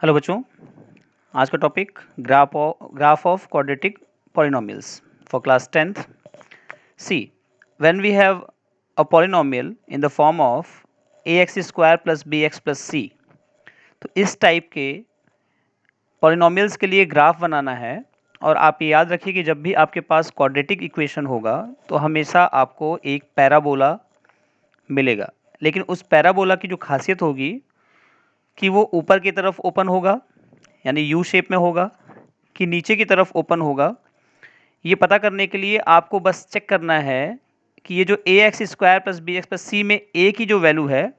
Hello बच्चों, आज का topic graph of quadratic polynomials for class 10th। See, when we have a polynomial in the form of ax square plus bx plus C, तो इस type के polynomials के लिए graph बनाना है। और आप ये याद रखिए कि जब भी आपके पास क्वाड्रेटिक इक्वेशन होगा तो हमेशा आपको एक पैराबोला मिलेगा, लेकिन उस पैराबोला की जो खासियत होगी कि वो ऊपर की तरफ ओपन होगा यानी यू शेप में होगा कि नीचे की तरफ ओपन होगा। ये पता करने के लिए आपको बस चेक करना है कि ये जो A X square plus B X plus C में ए की जो वैल्यू है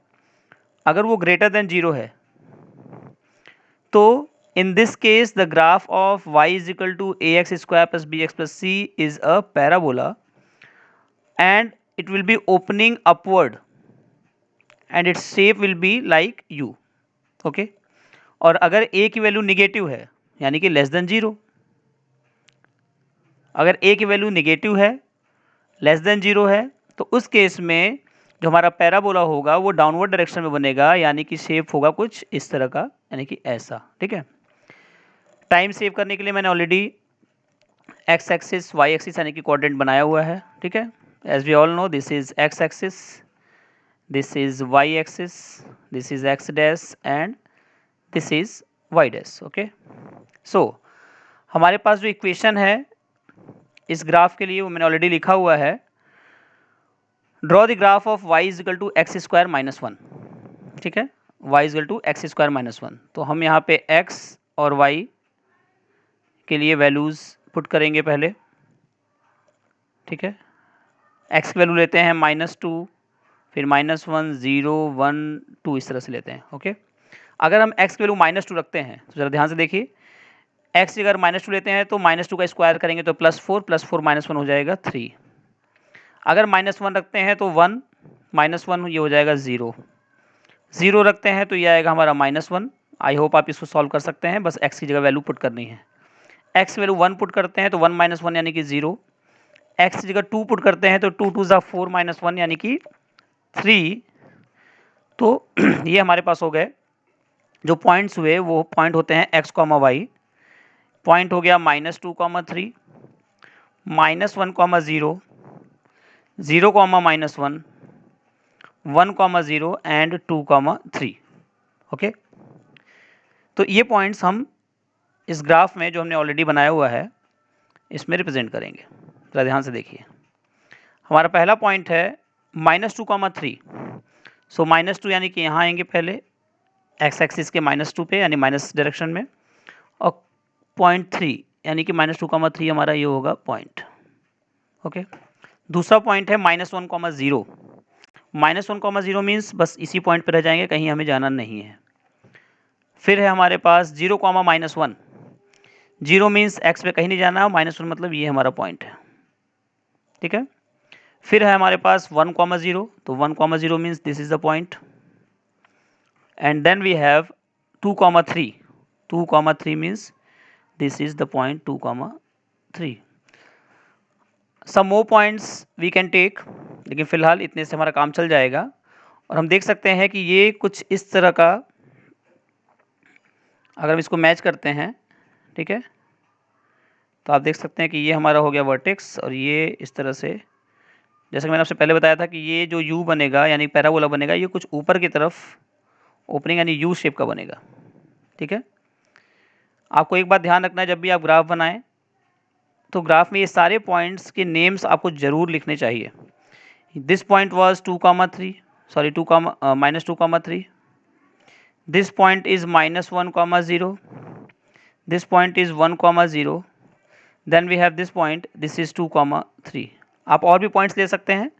अगर वो ग्रेटर देन 0 है तो in this case the graph of y is equal to A X square plus B X plus C is a parabola and it will be opening upward and its shape will be like U. Okay, और अगर a की value negative है यानी कि less than 0, अगर a की value negative है less than 0 है तो उस केस में जो हमारा पैराबोला होगा वो डाउनवर्ड डायरेक्शन में बनेगा, यानी कि शेप होगा कुछ इस तरह का, यानी कि ऐसा। ठीक है, टाइम सेव करने के लिए मैंने already X axis Y axis यानी कि क्वाड्रेंट बनाया हुआ है। ठीक है, as we all know this is X axis, this is Y axis, this is X dash and this is Y dash. Okay, so हमारे पास जो इक्वेशन है इस ग्राफ के लिए वो मैंने ऑलरेडी लिखा हुआ है। Draw the graph of y is equal to X square minus 1। ठीक है, y is equal to X square minus 1। तो हम यहाँ पे x और y के लिए वैल्यूज़ पुट करेंगे पहले। ठीक है, x की वैल्यू लेते हैं -2, फिर -1, 0, 1, 2 इस तरह से लेते हैं। ओके, अगर हम x की वैल्यू -2 रखते हैं तो ज़रा ध्यान से देखिए, x की अगर -2 लेते हैं तो -2 का स्क्वायर करेंगे तो +4 +4 -1 हो जाएगा 3। अगर -1 रखते हैं तो 1 -1 ये हो जाएगा 0, 0 रखते हैं तो ये आएगा हमारा -1। आई होप आप इसको सॉल्व कर सकते हैं, बस x की जगह वैल्यू पुट करनी है। x वैल्यू 1 पुट करते हैं तो 1 -1 यानी कि 0, x की जगह 2 पुट करते हैं तो 2 2 ज़ा 4 -1 यानी कि 3। तो ये हमारे पास हो गए जो पॉइंट्स हुए, वो पॉइंट होते हैं x, y। पॉइंट हो गया -2, 3, -1, 0, 0, -1, 1, 0 एंड 2, 3। ओके, तो ये पॉइंट्स हम इस ग्राफ में जो हमने ऑलरेडी बनाया हुआ है इसमें रिप्रेजेंट करेंगे। जरा ध्यान से देखिए, हमारा पहला पॉइंट है -2, 3। सो -2 यानी कि यहाँ आएंगे पहले एक्स एक्सिस के -2 पे यानी माइनस डायरेक्शन में, और पॉइंट 3 यानी कि -2, 3 हमारा ये होगा पॉइंट। ओके, दूसरा पॉइंट है -1, 0। -1, 0 मीन्स बस इसी पॉइंट पर रह जाएंगे, कहीं हमें जाना नहीं है। फिर है हमारे पास 0, -1। 0 मीन्स एक्स पे कहीं नहीं जाना, -1 मतलब ये हमारा पॉइंट है। ठीक है, फिर है हमारे पास 1, 0, तो 1, 0 means this is the point. And then we have 2, 3। 2, 3 means this is the point 2, 3। Some more points we can take, लेकिन फिलहाल इतने से हमारा काम चल जाएगा। और हम देख सकते हैं कि ये कुछ इस तरह का, अगर हम इसको मैच करते हैं, ठीक है, तो आप देख सकते हैं कि ये हमारा हो गया वर्टेक्स, और ये इस तरह से, जैसे कि मैंने आपसे पहले बताया था कि ये जो यू बनेगा यानी पैराबोला बनेगा, ये कुछ ऊपर की तरफ ओपनिंग यानी यू शेप का बनेगा। ठीक है, आपको एक बात ध्यान रखना है, जब भी आप ग्राफ बनाएं तो ग्राफ में ये सारे पॉइंट्स के नेम्स आपको ज़रूर लिखने चाहिए। This point was 2, 3, sorry -2, 3। This point is -1, 0। This point is 1, 0। Then we have this point, this is 2, 3। आप और भी पॉइंट्स ले सकते हैं।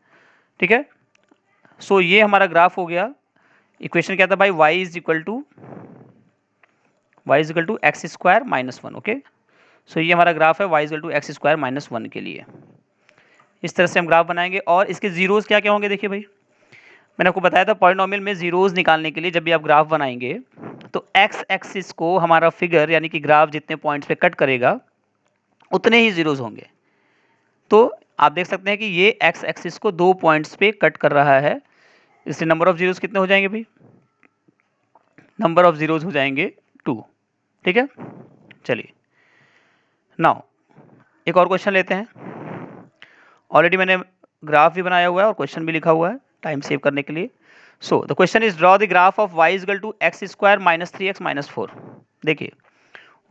ठीक है, सो ये हमारा ग्राफ हो गया। इक्वेशन क्या था भाई, y is equal to X square -1। Okay, so ये हमारा ग्राफ है y is equal to X square -1 के लिए। इस तरह से हम ग्राफ बनाएंगे। और इसके जीरोज़ क्या क्या होंगे, देखिए भाई, मैंने आपको बताया था पॉलिनोमियल में जीरोज़ निकालने के लिए जब भी आप ग्राफ बनाएंगे तो एक्स एक्सिस को हमारा फिगर यानी कि ग्राफ जितने पॉइंट्स पे कट करेगा उतने ही जीरोज़ होंगे। तो आप देख सकते हैं कि ये एक्स एक्सिस को 2 पॉइंट्स पे कट कर रहा है, इसलिए नंबर ऑफ जीरोज़ कितने हो जाएंगे भाई, नंबर ऑफ जीरोज़ हो जाएंगे 2। ठीक है, चलिए नाउ एक और क्वेश्चन लेते हैं। ऑलरेडी मैंने ग्राफ भी बनाया हुआ है और क्वेश्चन भी लिखा हुआ है टाइम सेव करने के लिए। So the question is draw the graph of y equal to X square minus 3x minus 4। देखिए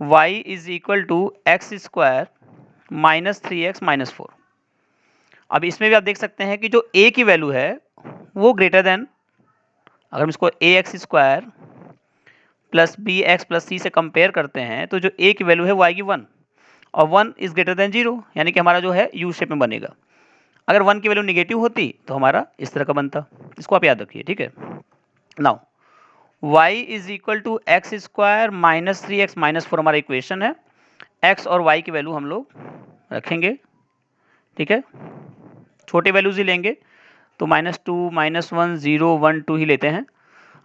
y is equal to X square minus 3x minus 4। अब इसमें भी आप देख सकते हैं कि जो a की वैल्यू है वो ग्रेटर देन, अगर हम इसको A X square plus B X plus C से कंपेयर करते हैं तो जो a की वैल्यू है वो आएगी 1 और 1 इज ग्रेटर देन 0, यानी कि हमारा जो है यू शेप में बनेगा। अगर 1 की वैल्यू निगेटिव होती तो हमारा इस तरह का बनता। इसको आप याद रखिए, ठीक है। Now y is equal to X square minus 3x minus 4 हमारा इक्वेशन है। x और y की वैल्यू हम लोग रखेंगे, ठीक है, छोटे वैल्यूज ही लेंगे तो -2 -1 0 1 2 ही लेते हैं।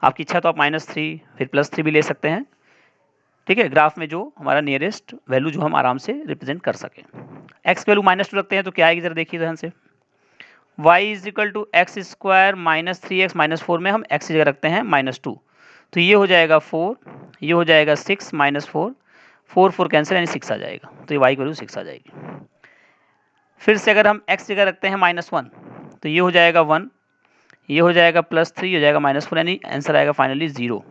आपकी इच्छा तो आप -3 फिर +3 भी ले सकते हैं, ठीक है, ग्राफ में जो हमारा नियरेस्ट वैल्यू जो हम आराम से रिप्रेजेंट कर सकें। x की वैल्यू -2 रखते हैं तो क्या आएगी, जरा देखिए ध्यान से। y is equal to X square minus 3x minus 4 में हम x की जगह रखते हैं -2, तो ये हो जाएगा 4, ये हो जाएगा 6 -4, 4 4 कैंसिल यानी 6 आ जाएगा, तो ये y की वैल्यू 6 आ जाएगी। फिर से अगर हम x जगह रखते हैं -1 तो ये हो जाएगा 1, ये हो जाएगा +3, हो जाएगा -4, यानी आंसर आएगा फाइनली 0।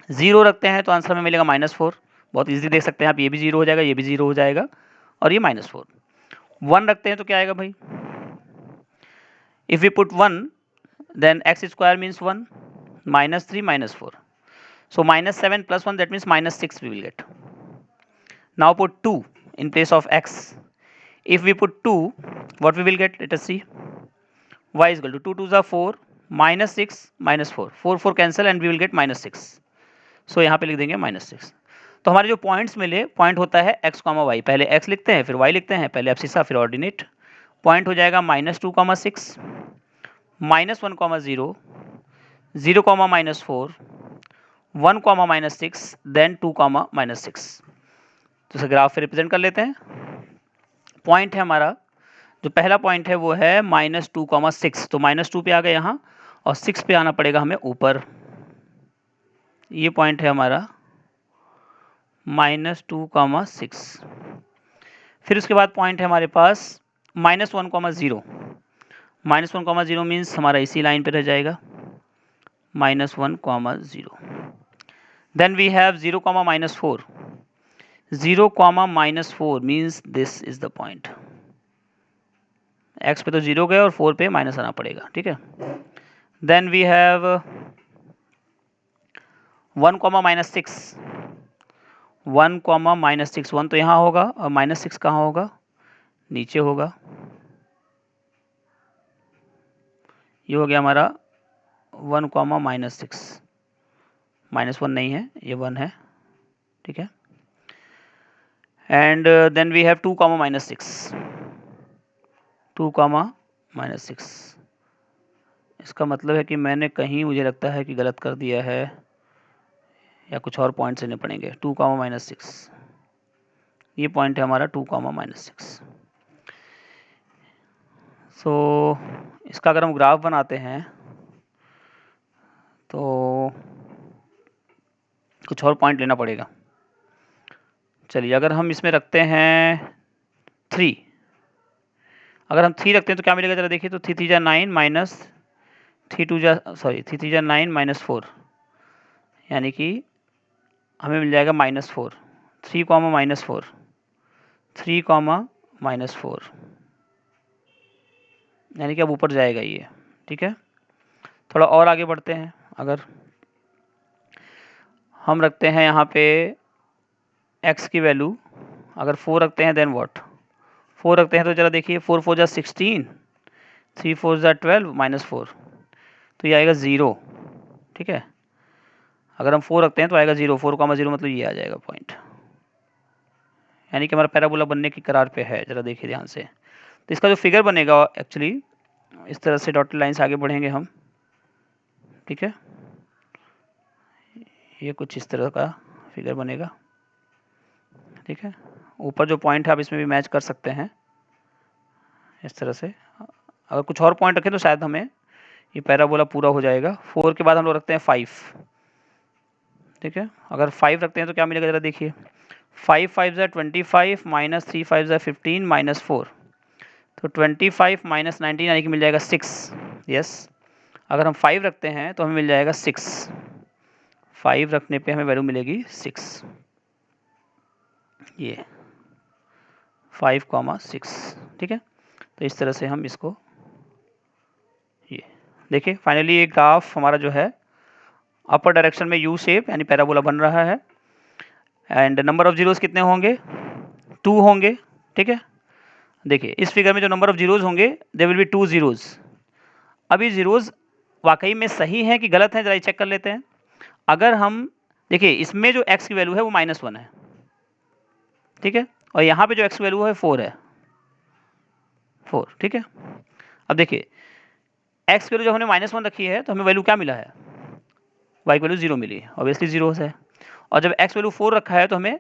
0 रखते हैं तो आंसर में मिलेगा -4, बहुत इजीली देख सकते हैं आप, ये भी 0 हो जाएगा, ये भी 0 हो जाएगा और ये -4। 1 रखते हैं तो क्या आएगा भाई, if we put 1 then x square means 1 -3 -4, so -7 + 1 that means -6 we will get. Now put 2 in place of x. If we put 2, what we will get, let us see. Y is equal to 2 2s are 4 -6 -4, 4 4 cancel and we will get -6, so यहाँ पे लिख देंगे -6। तो हमारे जो points मिले, point होता है x, y, पहले x लिखते हैं फिर y लिखते हैं, पहले एब्सिसा फिर ऑर्डिनेट। पॉइंट हो जाएगा -2, -6, -1, 0, 0, -4, 1, -6, देन 2, -6। तो इसे ग्राफ पे रिप्रेजेंट कर लेते हैं। पॉइंट है हमारा, जो पहला पॉइंट है वो है -2, 6, तो -2 पे आ गए यहाँ और 6 पे आना पड़ेगा हमें ऊपर। ये पॉइंट है हमारा -2, 6। फिर उसके बाद पॉइंट है हमारे पास -1, 0। -1, 0 मीन्स हमारा इसी लाइन पे रह जाएगा, -1, 0। Then we have 0, -4. 0, -4 means this is the point. x पे तो 0 गए और 4 पे माइनस आना पड़ेगा, ठीक है। Then we have 1, -6. 1, -6, 1 तो यहाँ होगा और -6 कहाँ होगा, नीचे होगा। ये हो गया हमारा 1, -6, -1 नहीं है, ये 1 है, ठीक है। And then we have 2, -6, 2, -6। इसका मतलब है कि मैंने कहीं, मुझे लगता है कि गलत कर दिया है या कुछ और पॉइंट्स लेने पड़ेंगे। 2, -6, ये पॉइंट है हमारा 2, -6। सो इसका अगर हम ग्राफ बनाते हैं तो कुछ और पॉइंट लेना पड़ेगा। चलिए अगर हम इसमें रखते हैं 3, अगर हम 3 रखते हैं तो क्या मिलेगा, जरा देखिए। तो 3 3 जा 9 माइनस 3 2 जा 3 3 जा 9 -4, यानी कि हमें मिल जाएगा -4। 3, -4, 3, -4, यानी कि अब ऊपर जाएगा ये, ठीक है। थोड़ा और आगे बढ़ते हैं, अगर हम रखते हैं यहाँ पे x की वैल्यू, अगर 4 रखते हैं देन व्हाट, 4 रखते हैं तो जरा देखिए, 4 4 जा 16, 3 4 जा 12 -4, तो ये आएगा 0, ठीक है। अगर हम 4 रखते हैं तो आएगा 0, 4, 0 मतलब ये आ जाएगा पॉइंट, यानी कि हमारा पैराबोला बनने की करार पे है। जरा देखिए ध्यान से, तो इसका जो फिगर बनेगा एक्चुअली इस तरह से डॉटेड लाइन से आगे बढ़ेंगे हम, ठीक है। ये कुछ इस तरह का फिगर बनेगा, ठीक है। ऊपर जो पॉइंट है आप इसमें भी मैच कर सकते हैं इस तरह से। अगर कुछ और पॉइंट रखें तो शायद हमें ये पैराबोला पूरा हो जाएगा। 4 के बाद हम लोग रखते हैं 5, ठीक है। अगर 5 रखते हैं तो क्या मिलेगा ज़रा देखिए, 5 5 ज़ा 25 माइनस 3 5 ज़ा 15 माइनस 4, तो 25 माइनस 19 यानी कि मिल जाएगा 6। यस, अगर हम 5 रखते हैं तो हमें मिल जाएगा 6, 5 रखने पे हमें वैल्यू मिलेगी 6, ये 5,6। ठीक है, तो इस तरह से हम इसको, ये देखिए फाइनली ये ग्राफ हमारा जो है अपर डायरेक्शन में यू शेप यानी पैराबोला बन रहा है। एंड नंबर ऑफ जीरोस कितने होंगे, 2 होंगे। ठीक है, देखिए इस फिगर में जो नंबर ऑफ जीरोस होंगे दे विल बी 2 जीरोस। अब ये जीरोस वाकई में सही हैं कि गलत हैं, जरा चेक कर लेते हैं। अगर हम देखिए इसमें जो x की वैल्यू है वो -1 है, ठीक है, और यहाँ पे जो x की वैल्यू है 4 है, 4। ठीक है, अब देखिए x की वैल्यू जब हमने -1 रखी है तो हमें वैल्यू क्या मिला है, y की वैल्यू 0 मिली है, ऑब्वियसली जीरोस है। और जब x वैल्यू 4 रखा है तो हमें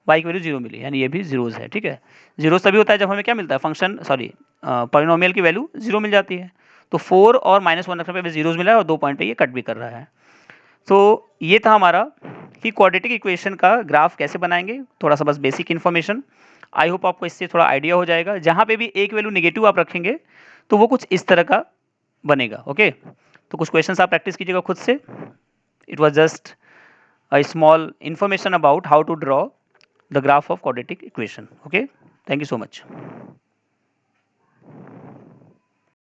y की वैल्यू 0 मिली, यानी ये भी जीरोस है। ठीक है, जीरोस तभी होता है जब हमें क्या मिलता है, फंक्शन सॉरी पॉलिनोमियल की वैल्यू 0 मिल जाती है। तो 4 और -1 रखने पे जीरोस मिला है और 2 पॉइंट पे ये कट भी कर रहा है। तो ये था हमारा कि क्वाड्रेटिक इक्वेशन का ग्राफ कैसे बनाएंगे, थोड़ा सा बस बेसिक इन्फॉर्मेशन। आई होप आपको इससे थोड़ा आइडिया हो जाएगा। जहाँ पे भी एक वैल्यू नेगेटिव आप रखेंगे तो वो कुछ इस तरह का बनेगा। ओके, तो कुछ क्वेश्चंस आप प्रैक्टिस कीजिएगा खुद से। It was just a small information about how to draw the graph of quadratic equation. Okay, thank you so much.